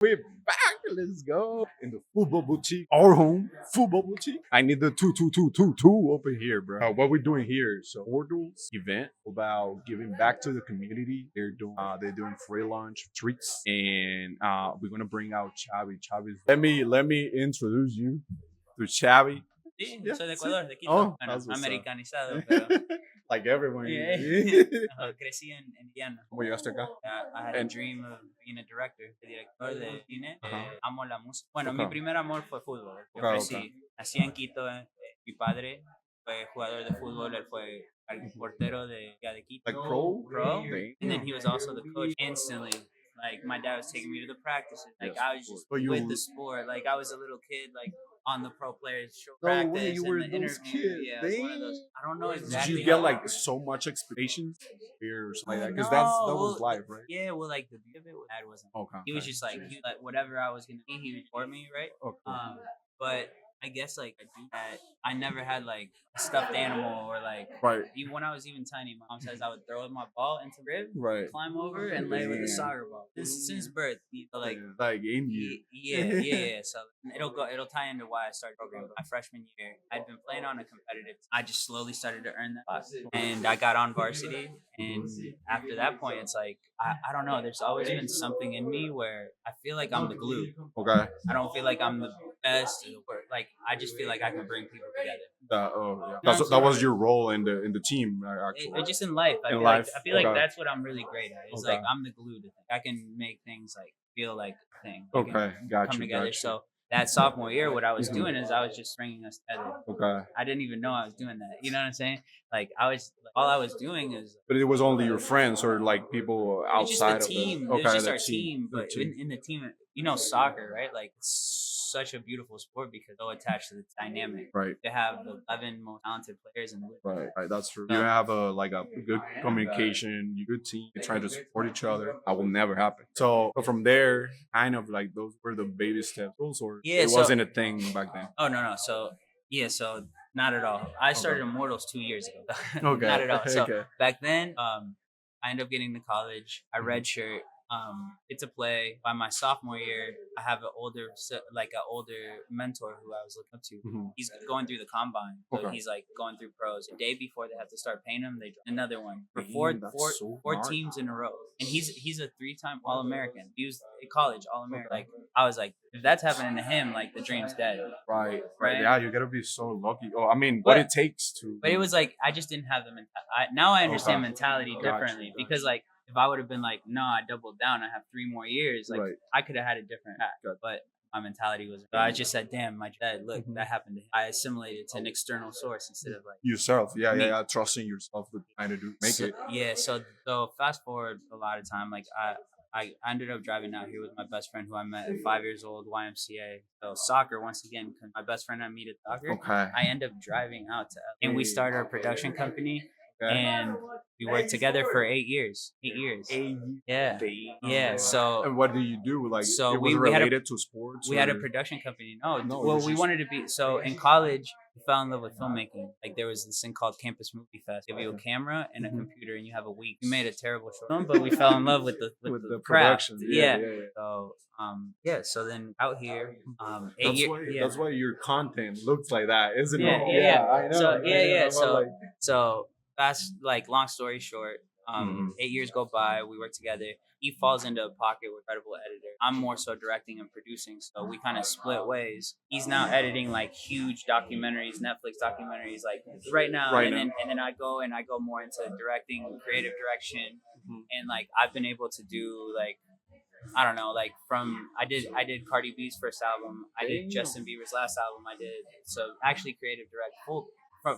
We're back. Let's go in the football boutique, our home football boutique. I need the two over here, bro. What we're doing here is a Immortals event about giving back to the community. They're doing free lunch treats, and we're gonna bring out Chavi. Let me introduce you to Chavi. Sí, Yeah, soy de sí. Ecuador, de Quito. Oh, Bueno, that's what's up. americanizado, pero Like everyone. yeah. Yeah. Crecí en Indiana. ¿Cómo llegaste acá? I had a And- dream of being a director de cine. Ajá. Amo la música. Bueno, Okay. mi primer amor fue fútbol. Yo Okay, crecí, nací en Quito. Mi padre fue jugador de fútbol. Él fue el portero de Quito. Like pro? Pro. And then he was also the coach. Instantly, like my dad was taking me to the practices. Like Yes, I was just but you- with the sport. Like I was a little kid. Like on the pro players show No way, practice you and were the those interview. kids. Yeah, it was one of those. I don't know Did exactly. you get how- like so much expectations here or something like that? Because No, that was well, life, right? Yeah, well, like the beauty of it, dad wasn't. Okay. He was just like, whatever I was gonna be, he would support me, right? Okay. But I guess like I never had like a stuffed animal or like Right. even when I was even tiny, my mom says I would throw my ball into the rib, Right. climb over, and lay with the Damn. soccer ball. Since birth, like Like in you. yeah. So it'll tie into why I started programming. My freshman year, I'd been playing on a competitive. I just slowly started to earn that, and I got on varsity. And after that point, it's like I don't know. There's always been something in me where I feel like I'm the glue. Okay. I don't feel like I'm the best, or like I just feel like I can bring people together. That was your role in the team, actually. Just in life, I In feel life, like okay. that's what I'm really great at. It's Okay. like I'm the glue to things. I can make things like feel like a thing. Okay, got come you, together. got you. So that sophomore year, what I was doing is I was just bringing us together. Okay. I didn't even know I was doing that. You know what I'm saying? Like all I was doing is. But it was only your friends or like people outside It's just the team. of the. It was just the our team. The But in the team, soccer, right? Like it's such a beautiful sport because so attached to the dynamic. Right. They have the 11 most talented players in the league. Right, that's true. You have a good communication, you good team, you try to support each other. That will never happen. So from there, kind of like those were the baby steps, or Yeah, it so- wasn't a thing back then. Oh no. So not at all. I started Immortals 2 years ago. Okay. Not at all. So Okay. back then, I ended up getting to college. I redshirt. It's a play. By my sophomore year, I have an older mentor who I was looking up to. Mhm. He's going through the combine, so Okay. he's like going through pros. The day before they have to start paying him, they draw another one for Damn, four that's so four hard. teams in a row. And he's a 3-time All-American. He was at college All-American. Like I was like, if that's happening to him, like the dream's dead. Right. Right. Yeah, you gotta be so lucky. Oh, I mean, what But- it takes to. But it was like I just didn't have the now I understand Okay. mentality Gotcha, differently gotcha. because like if I would have been like, no, I doubled down, I have 3 more years, like Right. I could have had a different path. Gotcha. But my mentality was, I just said, damn, my dad, look, Mhm. that happened to him. I assimilated to an external source instead of like Yourself, Me. yeah, trusting yourself to kind of make so, it. Yeah, so fast forward a lot of time, like I ended up driving out here with my best friend who I met at 5 years old, YMCA. So soccer, once again, 'cause my best friend I meet at soccer. Okay. I end up driving out to LA, and we start our production company. Okay. And we worked together for 8 years. 8 years. Yeah. Yeah. So And what do you do? Like, So it was we had a- related to sports. we had a or- production company. No, No, it well, was we just- wanted to be. So in college, we fell in love with filmmaking. Like there was this thing called Campus Movie Fest. Give you a camera and a Mhm. computer, and you have a week. We made a terrible short film, but we fell in love with the with the craft. production. Yeah. So so then out here, 8 That's years. why. Yeah. That's why your content looks like that, isn't Yeah, it? yeah. I know. So, I yeah, know. yeah, I'm so- like, So fast, like long story short, Mhm. 8 years go by. We work together. He falls into a pocket with incredible editor. I'm more so directing and producing, so we kind of split ways. He's now editing like huge documentaries, Netflix documentaries, like right now. Right and now. then I go more into directing, creative direction, Mhm. and like I've been able to do like. I don't know, like I did Cardi B's first album, I did Damn. Justin Bieber's last album, so actually creative direct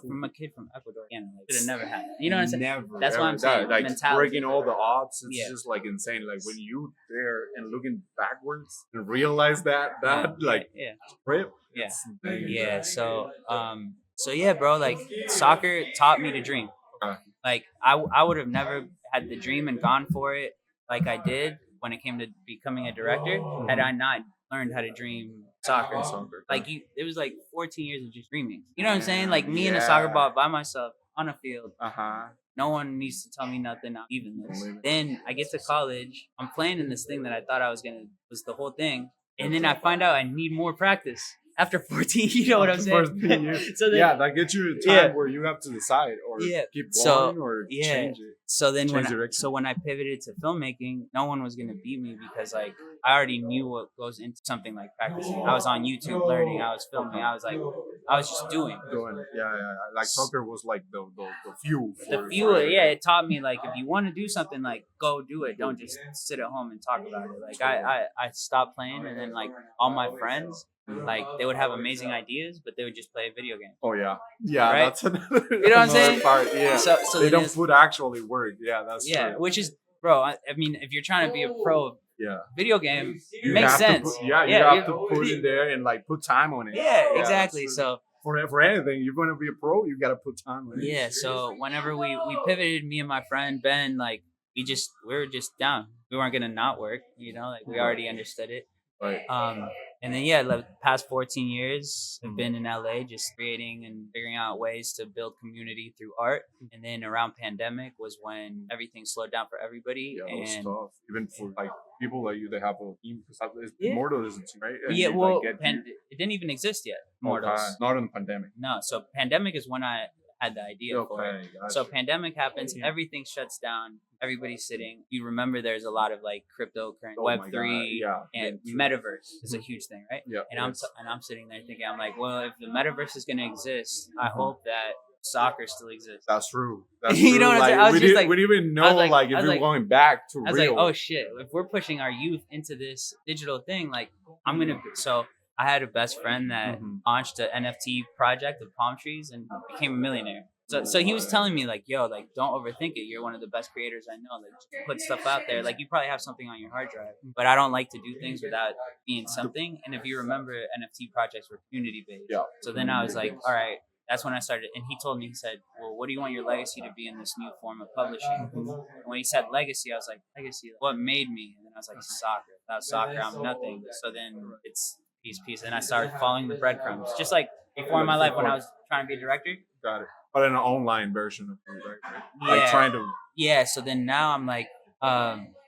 from a kid from Ecuador, like it never happened. You know what I'm saying? Never. That's what ever. I'm saying, Like mentality. breaking all the odds. It's Yeah. just like insane. Like when you there and looking backwards and realize that like yeah. trip. Yeah. it's insane. Yeah, so yeah, bro, like soccer taught me to dream. Okay. Like I would have never had the dream and gone for it like I did when it came to becoming a director had I not learned how to dream soccer. Like it was like 14 years of just dreaming. You know what I'm saying? Like me in a soccer Yeah. ball by myself on a field, Uh-huh. No one needs to tell me nothing. I'm even this. Then I get to college. I'm playing in this thing that I thought I was the whole thing. And then I find out I need more practice. After 14, you know what I'm saying? So then, yeah, that gets you a time where you have to decide or keep going or change it. So then when I pivoted to filmmaking, no one was gonna beat me because like I already knew what goes into something like practicing. I was on YouTube learning, I was filming, I was just doing it. Yeah. Like soccer was like the fuel. It taught me like if you want to do something, like go do it. Don't just sit at home and talk about it. Like I stopped playing, and then like all my friends, like they would have amazing ideas, but they would just play a video game. Oh yeah, right? That's another. You know what I'm saying? Part. Yeah. So they don't put actually work. Yeah, that's true. Which is, bro. I mean, if you're trying to be a pro, video game, it makes sense. You have to put it there and like put time on it. Yeah, exactly. So for anything, you're going to be a pro, you got to put time on it. Yeah. So whenever we pivoted, me and my friend Ben, like we were just down. We weren't gonna not work. You know, like we already understood it. Right. And then the past 14 years I've been in LA just creating and figuring out ways to build community through art. And then around pandemic was when everything slowed down for everybody. Yeah, and stuff. Even for like people like you, they have a team. Immortals isn't right? And yeah, well, it didn't even exist yet. Immortals. Okay. Not in the pandemic. No, so pandemic is when I had the idea for it. Gotcha. So pandemic happens, everything shuts down, everybody's sitting. You remember there's a lot of like cryptocurrency, Web3, and metaverse is a huge thing, right? Yeah. And I'm sitting there thinking, I'm like, well, if the metaverse is gonna exist, I hope that soccer still exists. That's true. That's true. You know what I'm saying? We didn't even know if we're going back to real. I was like, oh shit, if we're pushing our youth into this digital thing, like I'm gonna. So I had a best friend that launched an NFT project of palm trees and became a millionaire. So he was telling me like, yo, like don't overthink it. You're one of the best creators I know. Like just put stuff out there. Like you probably have something on your hard drive, but I don't like to do things without being something. And if you remember, NFT projects were community based. Yeah. So then I was like, all right. That's when I started. And he told me, he said, well, what do you want your legacy to be in this new form of publishing? And when he said legacy, I was like, legacy, what made me? And then I was like, soccer. Without soccer, I'm nothing. So then it's piece. And I started following the breadcrumbs. Just like before in my life when I was trying to be a director. Got it. But in an online version of it, right? Yeah. Like trying to. Yeah. So then now I'm like,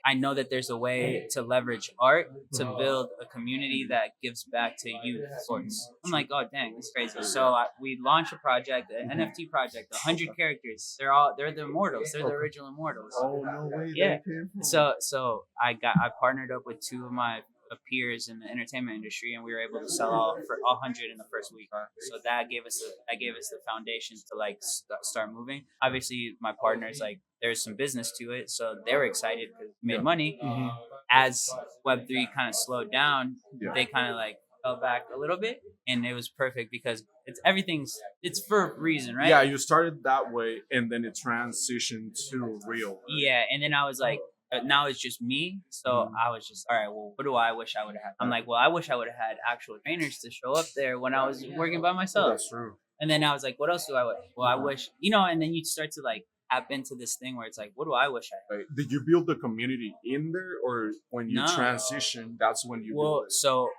I know that there's a way to leverage art to build a community that gives back to youth sports. I'm like, oh dang, that's crazy. So we launched a project, an NFT project, 100 characters. They're the Immortals. They're the original Immortals. Oh no way! Yeah. So I partnered up with two of my peers in the entertainment industry, and we were able to sell all 100 in the first week. So that gave us the foundation to like start moving. Obviously, my partners, like there's some business to it, so they were excited because we made money. As Web3 kind of slowed down, they kind of like fell back a little bit, and it was perfect because it's for a reason, right? Yeah, you started that way, and then it transitioned to real. Right? Yeah, and then I was like, now it's just me. So I was just, all right, well, what do I wish I would have had? I'm like, well, I wish I would have had actual trainers to show up there when I was working by myself. That's true. And then I was like, what else do I wish? Well, I wish, and then you start to like tap into this thing where it's like, what do I wish I had? Right. Did you build the community in there, or when you transitioned, that's when you built it? So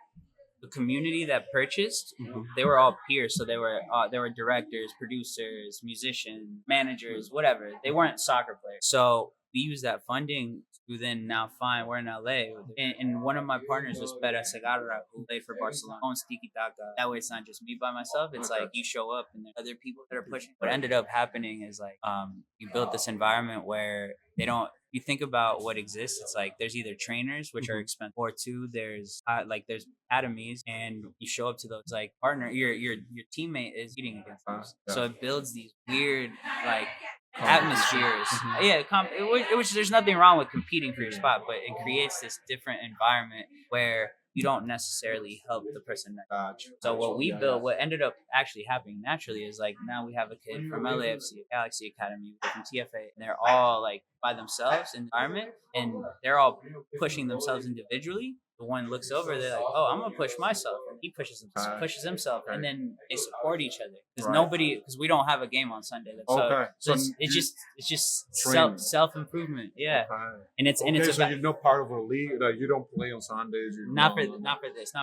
the community that purchased, they were all peers. So they were directors, producers, musicians, managers, whatever. They weren't soccer players. So we used that funding to then we're in LA. And one of my partners was Pera Segarra, who played for Barcelona, owns Tiki Taka. That way it's not just me by myself. It's like you show up and there are other people that are pushing. What ended up happening is like you built this environment where you think about what exists. It's like there's either trainers, which are expensive, or two, there's academies, and you show up to those like partner. Your teammate is competing against them, so it builds these weird like atmospheres. Which there's nothing wrong with competing for your spot, but it creates this different environment where you don't necessarily help the person next. So what ended up actually happening naturally is like now we have a kid from LAFC, Galaxy Academy, from TFA, and they're all like by themselves in the environment, and they're all pushing themselves individually. The one looks over, they're like, oh, I'm gonna push myself. he pushes himself, Okay. and then they support each other because Right. because we don't have a game on Sunday. So, Okay. so So it's just training. self improvement. Yeah, Okay. and it's Okay, so about you're not part of a league. Like you don't play on Sundays. You not don't- for the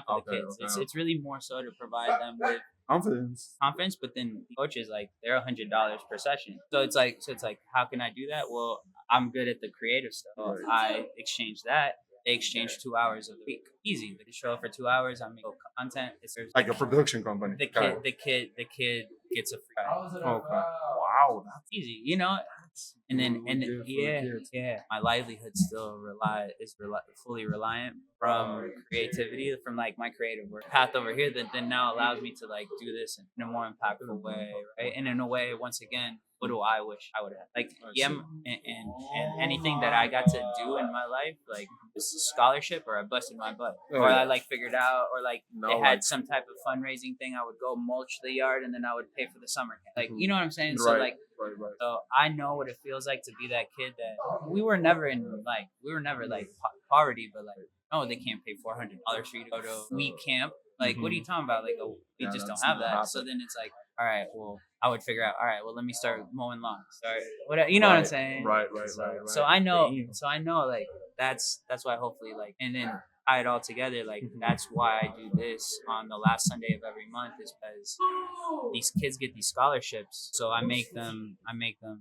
Okay, kids. okay. It's really more so to provide them with confidence. confidence, but then the coaches like they're $100 per session. So it's like how can I do that? Well, I'm good at the creative stuff. So Right. I exchange that. They exchange 2 hours a week. Easy. They show up for 2 hours. I make content. It's Like a production company. the Okay. kid gets a free ride. Okay. Wow. That's Easy, you know. And then really good for the kids. my livelihood still fully reliant from creativity, from like my creative work path over here that then now allows me to like do this in a more impactful way, right? And in a way, once again, what do I wish I would have? Like, yeah, and anything that I got to do in my life, like this scholarship, or I busted my butt, or I like figured out, or like they had some type of fundraising thing. I would go mulch the yard, and then I would pay for the summer camp. Like, you know what I'm saying? So like. Right. So I know what it feels like to be that kid that we were never poverty, but like, no, they can't pay $400 for you to go to a week camp. Like, what are you talking about? Like, we just don't have that. So then it's like, all right, well, I would figure out, all right, well, let me start mowing lawns. Whatever, you know what I'm saying? Right. So I know, like that's why hopefully like, and then tie it all together. Like that's why I do this on the last Sunday of every month, is because these kids get these scholarships. So I make them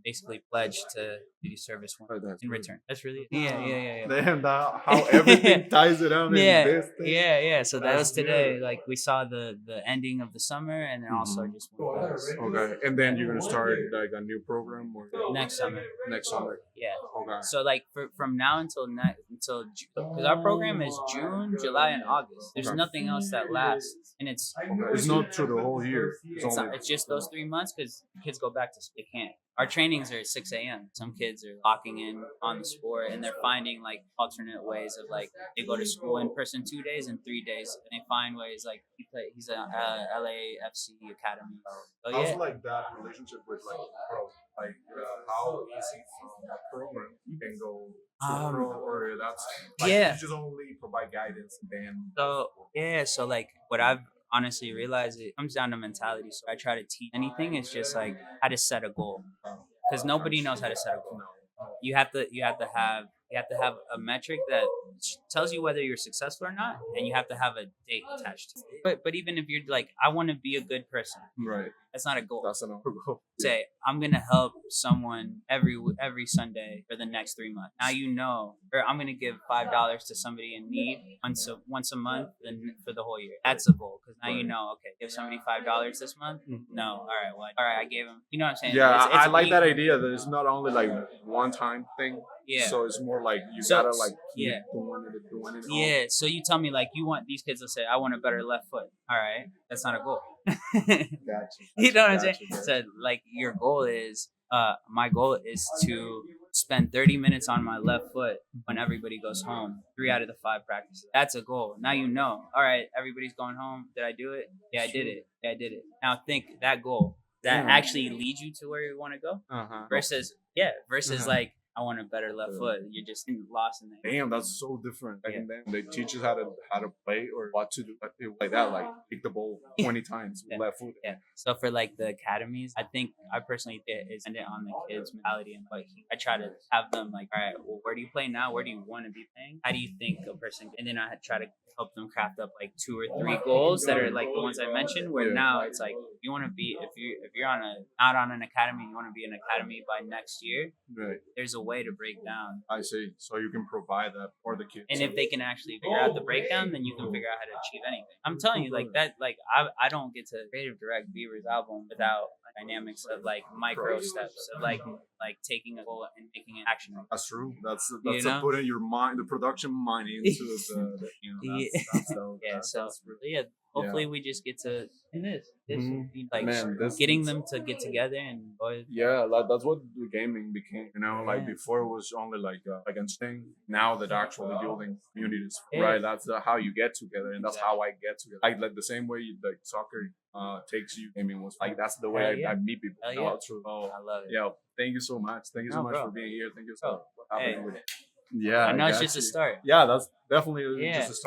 basically pledge to community service in return. That's really it. Yeah. Damn, how everything ties it up. Yeah. So that was today. Good. Like we saw the ending of the summer, and then also just Okay, and then you're gonna start like a new program or next summer. Yeah. Okay. So like from now until because our program is June, July, and August. There's nothing else that lasts, and it's not through the whole year. it's just those 3 months because kids go back to school. They can't. Our trainings are at 6 a.m. Some kids are locking in on the sport, and they're finding like alternate ways of like they go to school in person 2 days and 3 days, and they find ways like he's a LAFC academy. So, how's like that relationship with like pro? Like how easy from that program can go to pro, or that's like you just only provide guidance and then so like what I've honestly realized, it comes down to mentality. So I try to teach anything. It's just like how to set a goal, because nobody knows how to set a goal. You have to have a metric that tells you whether you're successful or not, and you have to have a date attached to it. But even if you're like, I want to be a good person, right? That's not a goal. That's not a goal. Say, I'm gonna help someone every Sunday for the next 3 months. Now you know, or I'm gonna give $5 to somebody in need once a month, then for the whole year. That's a goal, because now you know. Okay, give somebody $5 this month. No, all right, I gave him. You know what I'm saying? Yeah, I like that idea. That it's not only like one time thing. Yeah. So it's more like you gotta like keep doing it. Yeah. So you tell me like you want these kids to say, I want a better left foot. All right, that's not a goal. Gotcha. You know what I'm saying? So like your goal is, my goal is to spend 30 minutes on my left foot when everybody goes home. 3 out of the 5 practices. That's a goal. Now you know. All right, everybody's going home. Did I do it? Yeah, I did it. Now think that goal that actually leads you to where you want to go, versus like, I want a better left foot. You're just lost in that. Damn, that's so different. Back then, they teach us how to play or what to do like that, like kick the ball 20 times with left foot. Yeah. So for like the academies, I think I personally think it's dependent on the kids' mentality, and like I try to have them like, all right, well, where do you play now? Where do you want to be playing? How do you think a person? And then I try to help them craft up like 2 or 3 goals that are like the ones I mentioned. Where now it's like you want to be, if you're not on an academy, you want to be an academy by next year. Right. There's a way to break down. I see. So you can provide that for the kids. And if they can actually figure out the breakdown, then you can figure out how to achieve anything. I'm telling you, like that, like I don't get to creative direct Beaver's album without dynamics of like micro steps of like taking a goal and making an action. That's true. That's putting your mind, the production mind into the hopefully we just get to this like Man, getting them to get together and that's what the gaming became. You know, like before it was only like against thing. Now that actually building communities, right? That's how you get together, and that's how I get together. Like the same way like soccer takes you. Gaming was like that's the way I meet people. True. Oh, I love it. Yeah, thank you so much. Thank you so much for being here. Thank you so much for having me. Yeah, I know it's just a start. Yeah, that's definitely just a start.